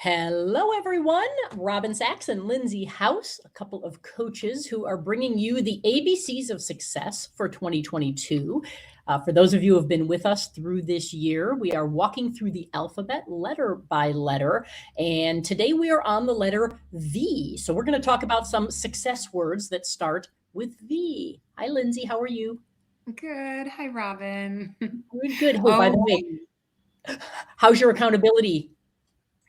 Hello, everyone. Robin Sachs and Lindsay House, a couple of coaches who are bringing you the ABCs of success for 2022. For those of you who have been with us through this year, we are walking through the alphabet letter by letter. And today we are on the letter V. So we're going to talk about some success words that start with V. Hi, Lindsay. How are you? Good. Hi, Robin. Good, good. Hey, by the way, how's your accountability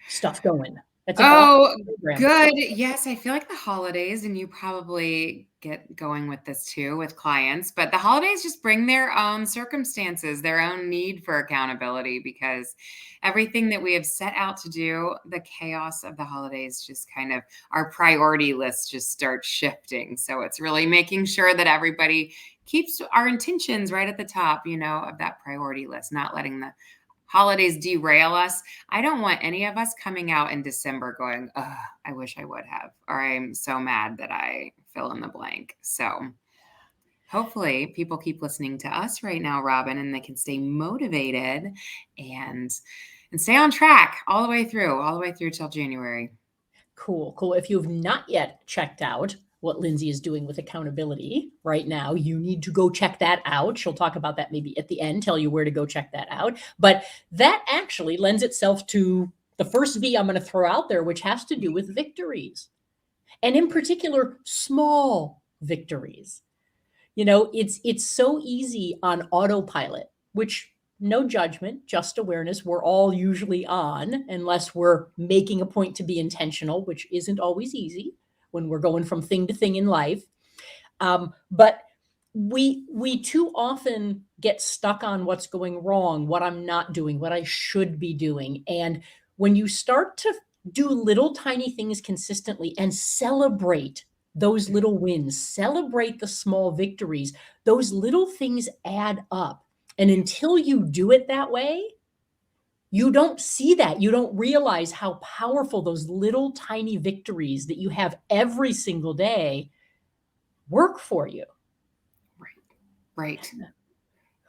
stuff going? That's an awesome program. Good. Yes, I feel like the holidays, and you probably get going with this too with clients, but the holidays just bring their own circumstances, their own need for accountability because everything that we have set out to do, the chaos of the holidays just kind of our priority list just starts shifting. So it's really making sure that everybody keeps our intentions right at the top, of that priority list, not letting the holidays derail us. I don't want any of us coming out in December going, "Ugh, I wish I would have," or "I'm so mad that I fill in the blank." So hopefully people keep listening to us right now, Robin, and they can stay motivated and stay on track all the way through till January. Cool, cool. If you have not yet checked out what Lindsay is doing with accountability right now, you need to go check that out. She'll talk about that maybe at the end, tell you where to go check that out. But that actually lends itself to the first V I'm going to throw out there, which has to do with victories. And in particular, small victories. It's so easy on autopilot, which no judgment, just awareness. We're all usually on, unless we're making a point to be intentional, which isn't always easy when we're going from thing to thing in life. But we too often get stuck on what's going wrong, what I'm not doing, what I should be doing. And when you start to do little tiny things consistently and celebrate those little wins, celebrate the small victories, those little things add up. And until you do it that way, you don't see that. You don't realize how powerful those little tiny victories that you have every single day work for you. Right.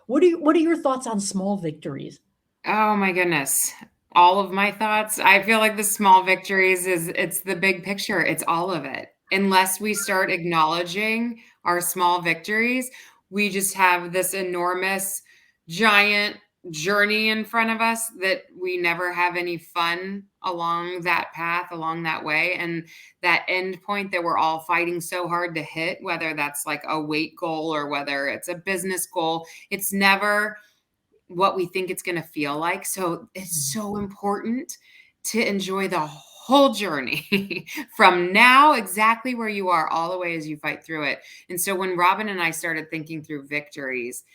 What are your thoughts on small victories? Oh my goodness. All of my thoughts. I feel like the small victories it's the big picture. It's all of it. Unless we start acknowledging our small victories, we just have this enormous giant journey in front of us that we never have any fun along that path, along that way. And that end point that we're all fighting so hard to hit, whether that's like a weight goal or whether it's a business goal, it's never what we think it's going to feel like. So it's so important to enjoy the whole journey from now, exactly where you are, all the way as you fight through it. And so when Robin and I started thinking through victories,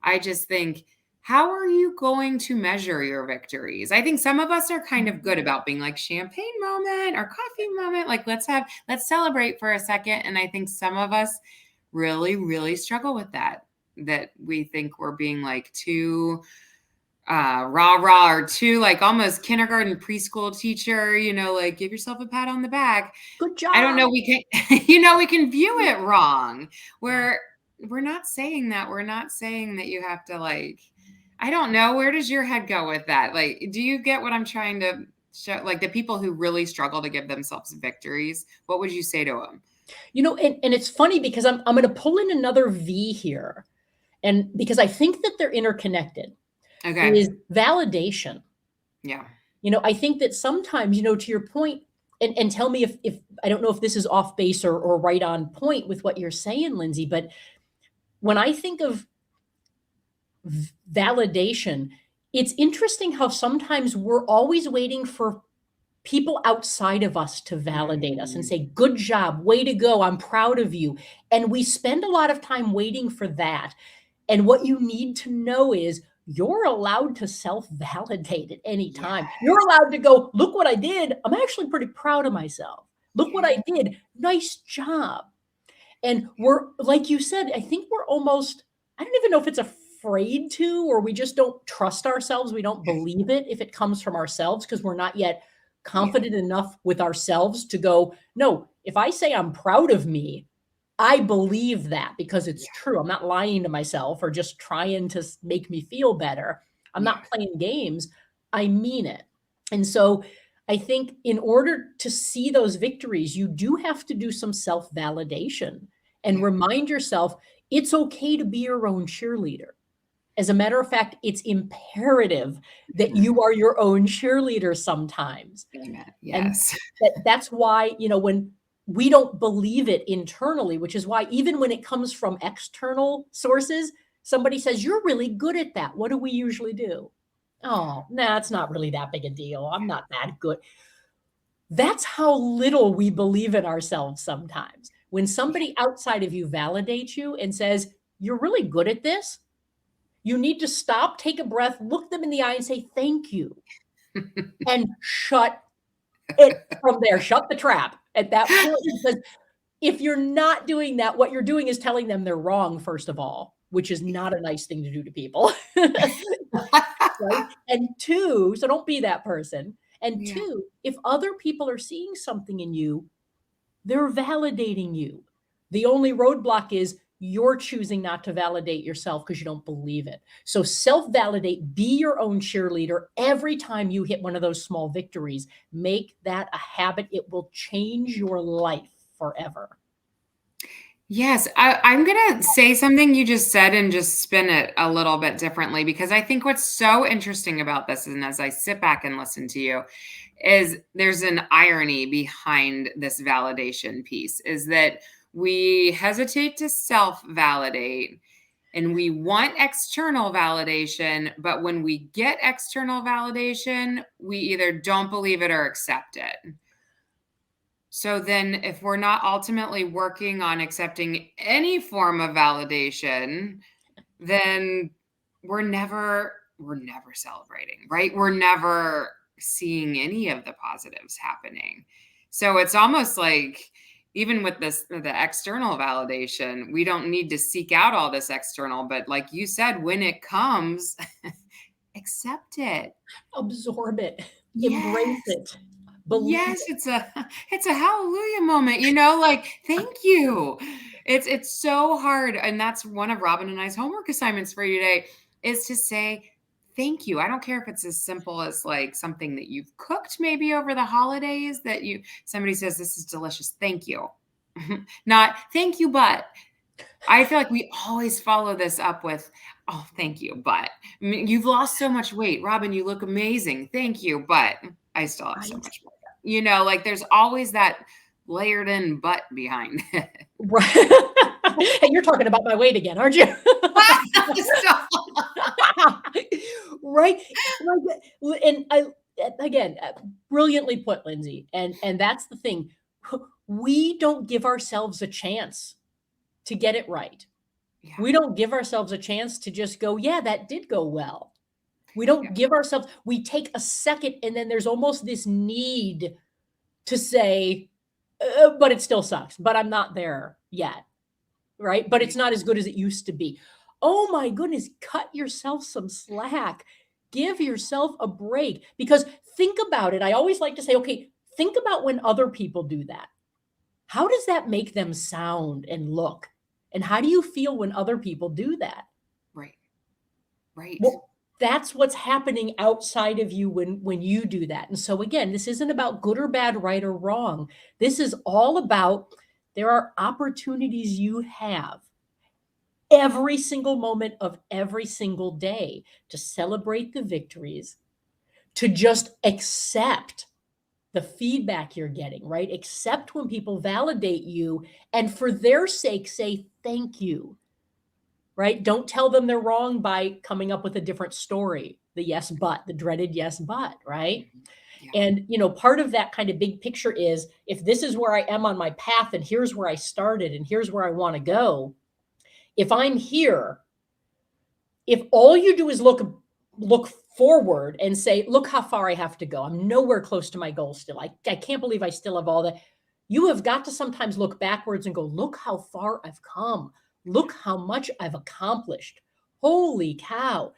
I just think, how are you going to measure your victories? I think some of us are kind of good about being like champagne moment or coffee moment. Like, let's celebrate for a second. And I think some of us really, really struggle with that we think we're being like too rah or too like almost kindergarten preschool teacher, like give yourself a pat on the back. Good job. I don't know. We can, we can view it wrong where we're not saying that. We're not saying that you have to like, I don't know. Where does your head go with that? Like, do you get what I'm trying to show? Like the people who really struggle to give themselves victories, what would you say to them? And it's funny because I'm going to pull in another V here. And because I think that they're interconnected, is validation. Yeah. I think that sometimes, to your point, and tell me if I don't know if this is off base or right on point with what you're saying, Lindsay, but when I think of validation, it's interesting how sometimes we're always waiting for people outside of us to validate us and say, good job, way to go, I'm proud of you. And we spend a lot of time waiting for that. And what you need to know is you're allowed to self-validate at any time. Yes. You're allowed to go, look what I did. I'm actually pretty proud of myself. Look what I did. Nice job. And we're, like you said, I think we're almost, I don't even know if it's afraid to, or we just don't trust ourselves. We don't believe it if it comes from ourselves because we're not yet confident enough with ourselves to go, no, if I say I'm proud of me, I believe that because it's true. I'm not lying to myself or just trying to make me feel better. I'm not playing games. I mean it. And so I think in order to see those victories, you do have to do some self-validation and Yeah. remind yourself it's okay to be your own cheerleader. As a matter of fact, it's imperative that you are your own cheerleader sometimes. Amen. And Yes. that's why, when we don't believe it internally, which is why even when it comes from external sources, somebody says, "You're really good at that." What do we usually do? "Oh, nah, it's not really that big a deal. I'm not that good." That's how little we believe in ourselves sometimes. When somebody outside of you validates you and says, "You're really good at this," you need to stop, take a breath, look them in the eye and say, "Thank you," and shut it from there. Shut the trap at that point, because if you're not doing that, what you're doing is telling them they're wrong, first of all, which is not a nice thing to do to people. Right? And two, so don't be that person. And Yeah. two, if other people are seeing something in you, they're validating you. The only roadblock is you're choosing not to validate yourself because you don't believe it. So self validate, be your own cheerleader. Every time you hit one of those small victories, make that a habit. It will change your life forever. Yes, I'm gonna say something you just said and just spin it a little bit differently because I think what's so interesting about this, and as I sit back and listen to you, is there's an irony behind this validation piece, is that we hesitate to self-validate and we want external validation, but when we get external validation, we either don't believe it or accept it. So then if we're not ultimately working on accepting any form of validation, then we're never celebrating, right? We're never seeing any of the positives happening. So it's almost like even with the external validation, we don't need to seek out all this external, but like you said, when it comes, accept it. Absorb it, embrace Yes. it, believe Yes, it. it's a hallelujah moment, like, "Thank you." It's so hard, and that's one of Robin and I's homework assignments for you today, is to say, "Thank you." I don't care if it's as simple as, like, something that you've cooked maybe over the holidays that somebody says, "This is delicious. Thank you." Not, "Thank you, but." I feel like we always follow this up with, "Oh, thank you, but." I mean, "You've lost so much weight. Robin, you look amazing. Thank you, but I still have so Right. much more." Like there's always that layered in but behind it. Right. And you're talking about my weight again, aren't you? Stop. Right? Like, and again, brilliantly put, Lindsay. And that's the thing. We don't give ourselves a chance to get it right. Yeah, We don't give ourselves a chance to just go, "Yeah, that did go well." We yeah, don't give ourselves, we take a second and then there's almost this need to say, but it still sucks, but I'm not there yet." Right? But yeah, it's not as good as it used to be. Oh my goodness, cut yourself some slack. Give yourself a break because think about it. I always like to say, okay, think about when other people do that. How does that make them sound and look? And how do you feel when other people do that? right, right. Well, that's what's happening outside of you when you do that. And so again, this isn't about good or bad, right or wrong. This is all about there are opportunities you have every single moment of every single day to celebrate the victories, to just accept the feedback you're getting, right? Accept when people validate you and for their sake say thank you, right? Don't tell them they're wrong by coming up with a different story. The yes, but, the dreaded yes, but, right? Mhm. Yeah, And, part of that kind of big picture is if this is where I am on my path and here's where I started and here's where I want to go, if I'm here, if all you do is look forward and say, look how far I have to go. I'm nowhere close to my goal still. I can't believe I still have all that. You have got to sometimes look backwards and go, look how far I've come. Look how much I've accomplished. Holy cow.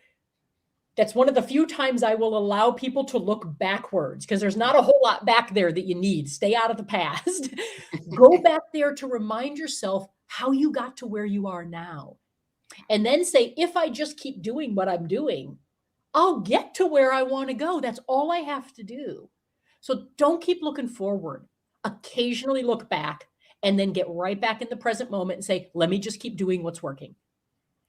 That's one of the few times I will allow people to look backwards because there's not a whole lot back there that you need. Stay out of the past. Go back there to remind yourself how you got to where you are now. And then say, if I just keep doing what I'm doing, I'll get to where I want to go. That's all I have to do. So don't keep looking forward. Occasionally look back and then get right back in the present moment and say, let me just keep doing what's working.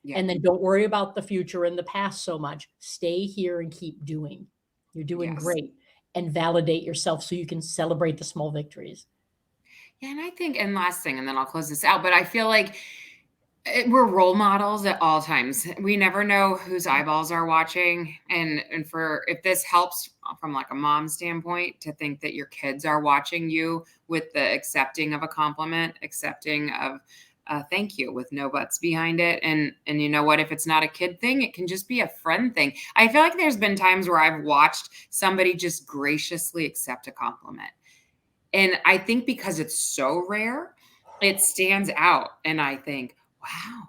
Yeah. And then don't worry about the future and the past so much. Stay here and keep doing. You're doing Yes. great. And validate yourself so you can celebrate the small victories. Yeah, and I think, and last thing, and then I'll close this out, but I feel like we're role models at all times. We never know whose eyeballs are watching. And for, if this helps from like a mom standpoint, to think that your kids are watching you with the accepting of a compliment, accepting of a thank you with no buts behind it. And you know what, if it's not a kid thing, it can just be a friend thing. I feel like there's been times where I've watched somebody just graciously accept a compliment. And I think because it's so rare, it stands out. And I think, wow,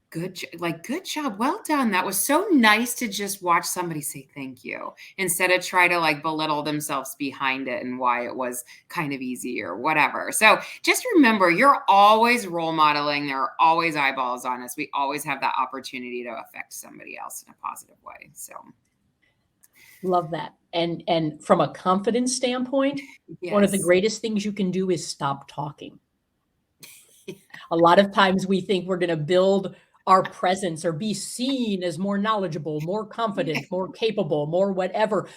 good job. Well done. That was so nice to just watch somebody say thank you instead of try to like belittle themselves behind it and why it was kind of easy or whatever. So just remember, you're always role modeling. There are always eyeballs on us. We always have that opportunity to affect somebody else in a positive way. So Love that. And from a confidence standpoint, one of the yes. greatest things you can do is stop talking. A lot of times we think we're going to build our presence or be seen as more knowledgeable, more confident, more capable, more whatever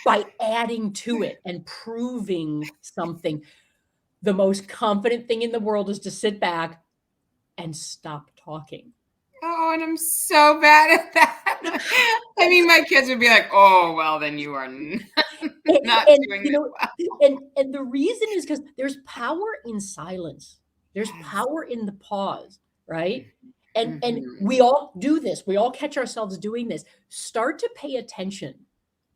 by adding to it and proving something. The most confident thing in the world is to sit back and stop talking. Oh, and I'm so bad at that. I mean, my kids would be like, "Oh, well, then you are not And doing you this know, well." and the reason is because there's power in silence. There's Yes. power in the pause, right? And Mhm. we all do this. We all catch ourselves doing this. Start to pay attention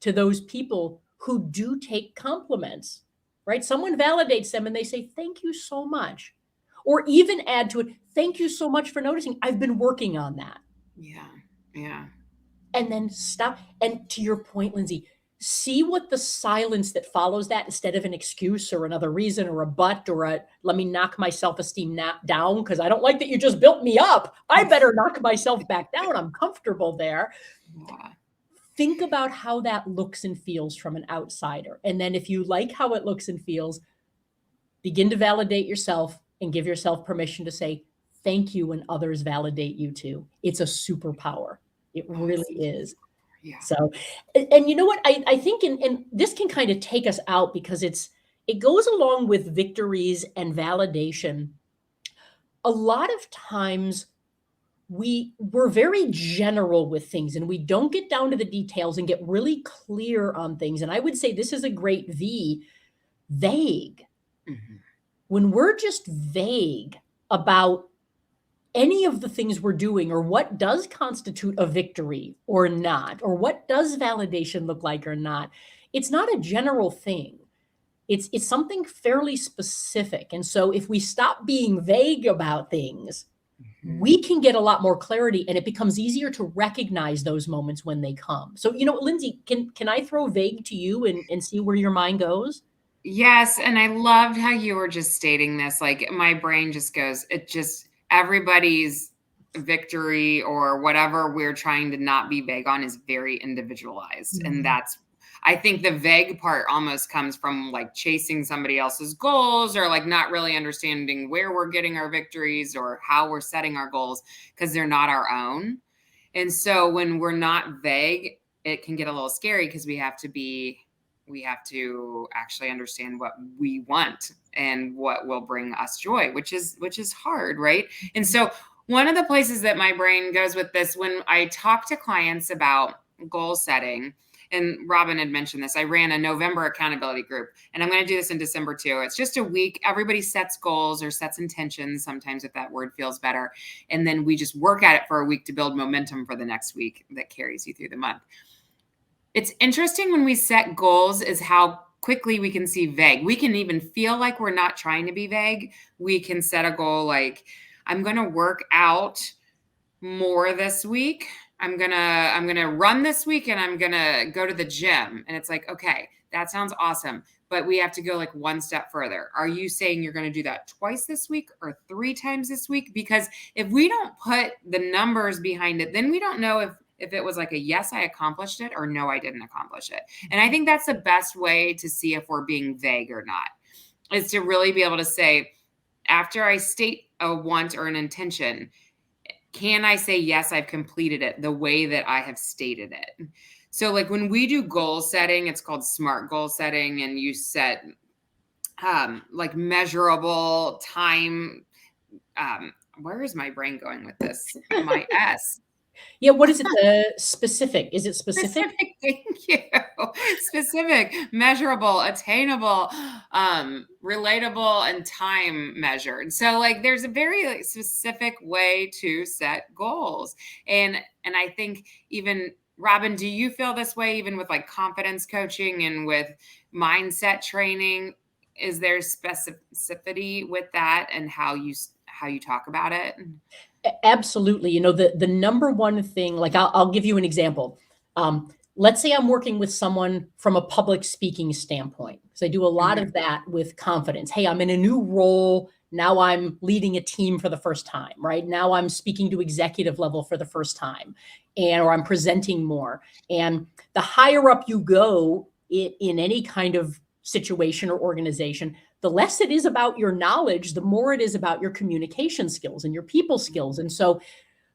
to those people who do take compliments, right? Someone validates them and they say, "Thank you so much." Or even add to it, "Thank you so much for noticing. I've been working on that." Yeah. Yeah. And then stop. And to your point, Lindsay, see what the silence that follows that instead of an excuse or another reason or a but or a let me knock my self-esteem down because I don't like that you just built me up. I better knock myself back down. I'm comfortable there. Yeah. Think about how that looks and feels from an outsider. And then if you like how it looks and feels, begin to validate yourself and give yourself permission to say thank you when others validate you too. It's a superpower. It Oh, really it's is. yeah. So, and you know what? I think, and this can kind of take us out because it goes along with victories and validation. A lot of times we're very general with things and we don't get down to the details and get really clear on things. And I would say this is a great vague. Mhm. When we're just vague about any of the things we're doing or what does constitute a victory or not, or what does validation look like or not, it's not a general thing. It's something fairly specific. And so if we stop being vague about things, Mhm. we can get a lot more clarity and it becomes easier to recognize those moments when they come. So, Lindsay, can I throw vague to you and see where your mind goes? Yes, and I loved how you were just stating this. Like my brain just goes, it just everybody's victory or whatever we're trying to not be vague on is very individualized. And Mhm. that's I think the vague part almost comes from like chasing somebody else's goals or like not really understanding where we're getting our victories or how we're setting our goals because they're not our own. And so when we're not vague, it can get a little scary because we have to actually understand what we want and what will bring us joy, which is hard, right? And so one of the places that my brain goes with this when I talk to clients about goal setting, and Robin had mentioned this, I ran a November accountability group, and I'm going to do this in December too. It's just a week. Everybody sets goals or sets intentions, sometimes if that word feels better. And then we just work at it for a week to build momentum for the next week that carries you through the month. It's interesting when we set goals is how quickly we can see vague. We can even feel like we're not trying to be vague. We can set a goal like I'm going to work out more this week. I'm going to run this week and I'm going to go to the gym. And it's like, okay, that sounds awesome, but we have to go like one step further. Are you saying you're going to do that twice this week or 3 times this week? Because if we don't put the numbers behind it, then we don't know if if it was like a yes, I accomplished it, or no, I didn't accomplish it. And I think that's the best way to see if we're being vague or not, is to really be able to say, after I state a want or an intention, can I say, yes, I've completed it the way that I have stated it? So like when we do goal setting, it's called SMART goal setting, and you set like measurable time. Where is my brain going with this? My S. Yeah. What is it? The specific? Is it specific? Specific, thank you. Specific, measurable, attainable, relatable, and time measured. So like there's a very like specific way to set goals. And I think even Robin, do you feel this way even with like confidence coaching and with mindset training? Is there specificity with that and how you talk about it? Absolutely. You know, the number one thing, like I'll give you an example. Let's say I'm working with someone from a public speaking standpoint, because I do a lot of that with confidence. Hey, I'm in a new role. Now I'm leading a team for the first time, right? Now I'm speaking to executive level for the first time, or I'm presenting more. And the higher up you go in any kind of situation or organization, the less it is about your knowledge, the more it is about your communication skills and your people skills. And so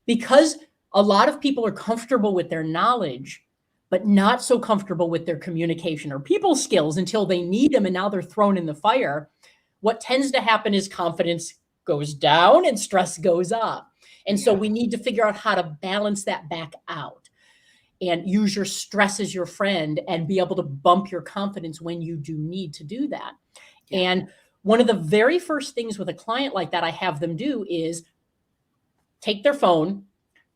because a lot of people are comfortable with their knowledge, but not so comfortable with their communication or people skills until they need them, and now they're thrown in the fire, what tends to happen is confidence goes down and stress goes up. And so we need to figure out how to balance that back out and use your stress as your friend and be able to bump your confidence when you do need to do that. And one of the very first things with a client like that I have them do is take their phone,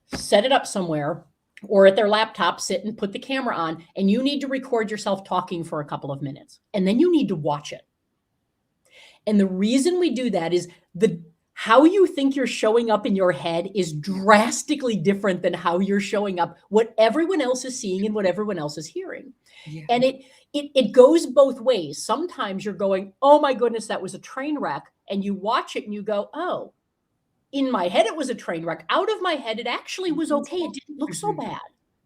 set it up somewhere, or at their laptop, sit and put the camera on, and you need to record yourself talking for a couple of minutes. And then you need to watch it. And the reason we do that is how you think you're showing up in your head is drastically different than how you're showing up, what everyone else is seeing and what everyone else is hearing. Yeah. And it goes both ways. Sometimes you're going, oh my goodness, that was a train wreck. And you watch it and you go, oh, in my head, it was a train wreck. Out of my head, it actually was okay. It didn't look so bad.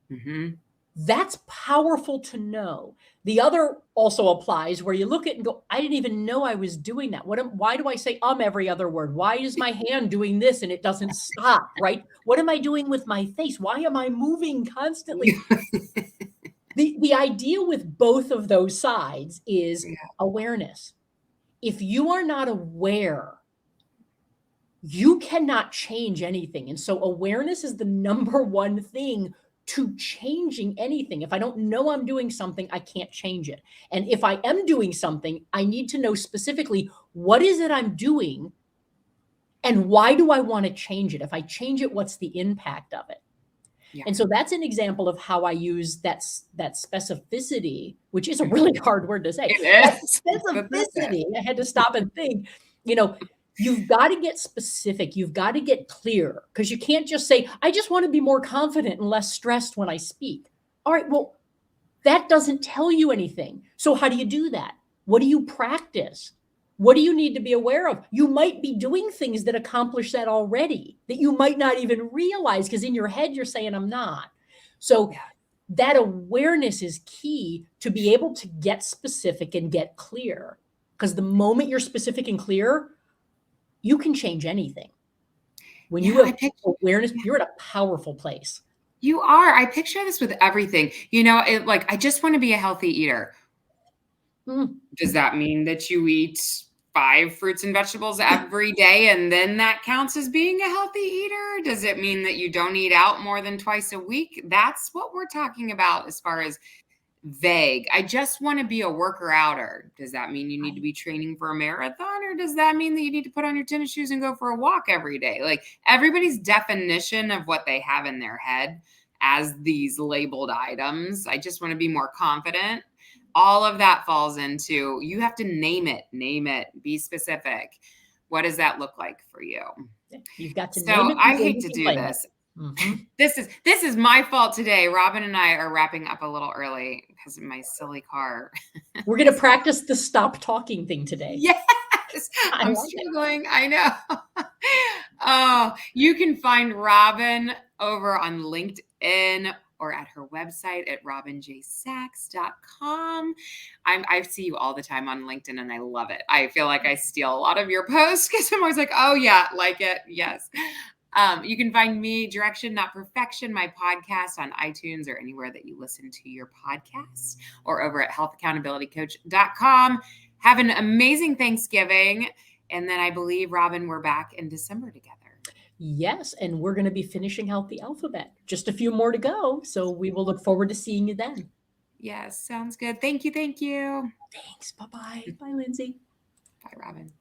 Mm-hmm. That's powerful to know. The other also applies where you look at it and go, I didn't even know I was doing that. Why do I say every other word? Why is my hand doing this and it doesn't stop, right? What am I doing with my face? Why am I moving constantly? The idea with both of those sides is awareness. If you are not aware, you cannot change anything. And so awareness is the number one thing to changing anything. If I don't know I'm doing something, I can't change it. And if I am doing something, I need to know specifically what is it I'm doing and why do I want to change it? If I change it, what's the impact of it? Yeah. And so that's an example of how I use that specificity, which is a really hard word to say. Specificity. I had to stop and think, you've got to get specific. You've got to get clear, because you can't just say, I just want to be more confident and less stressed when I speak. All right, well, that doesn't tell you anything. So how do you do that? What do you practice? What do you need to be aware of? You might be doing things that accomplish that already that you might not even realize, because in your head, you're saying, I'm not. So that awareness is key to be able to get specific and get clear, because the moment you're specific and clear, you can change anything. When you have awareness, you're at a powerful place. You are. I picture this with everything. I just want to be a healthy eater. Does that mean that you eat 5 fruits and vegetables every day and then that counts as being a healthy eater? Does it mean that you don't eat out more than twice a week? That's what we're talking about as far as vague. I just want to be a worker outer. Does that mean you need to be training for a marathon, or does that mean that you need to put on your tennis shoes and go for a walk every day? Like everybody's definition of what they have in their head as these labeled items. I just want to be more confident. All of that falls into, you have to name it, be specific. What does that look like for you? You've got to name it. So I hate to do this. Mm-hmm. This is my fault today. Robin and I are wrapping up a little early because of my silly car. We're going to practice the stop talking thing today. Yes, I'm struggling. I know. Oh, you can find Robin over on LinkedIn. in or at her website at robinjsachs.com. I see you all the time on LinkedIn and I love it. I feel like I steal a lot of your posts because I'm always like, oh yeah, like it. Yes. You can find me, Direction Not Perfection, my podcast on iTunes or anywhere that you listen to your podcasts, or over at healthaccountabilitycoach.com. Have an amazing Thanksgiving. And then I believe, Robin, we're back in December together. Yes, and we're going to be finishing out the alphabet. Just a few more to go. So we will look forward to seeing you then. Yes, sounds good. Thank you. Thank you. Thanks. Bye-bye. Bye, Lindsay. Bye, Robin.